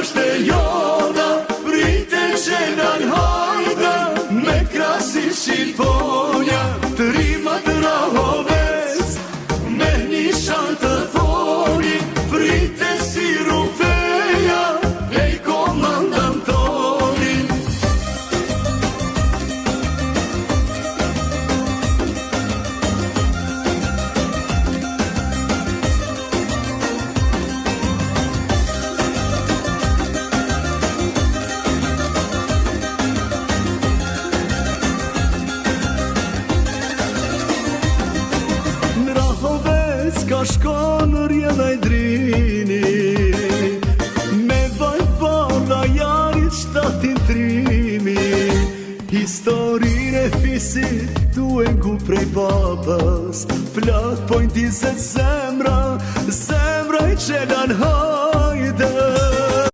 është e jona, rite që nën hajda, me krasi shqiponja, të rima të rahovec, me një shan të thoni, prite si rufeja, e i komandam toni. Ka shkonë rjena i drini, me vajt banda jarit shtatin trimi, historin e fisit tu e ngu prej babas, flat pojnë 20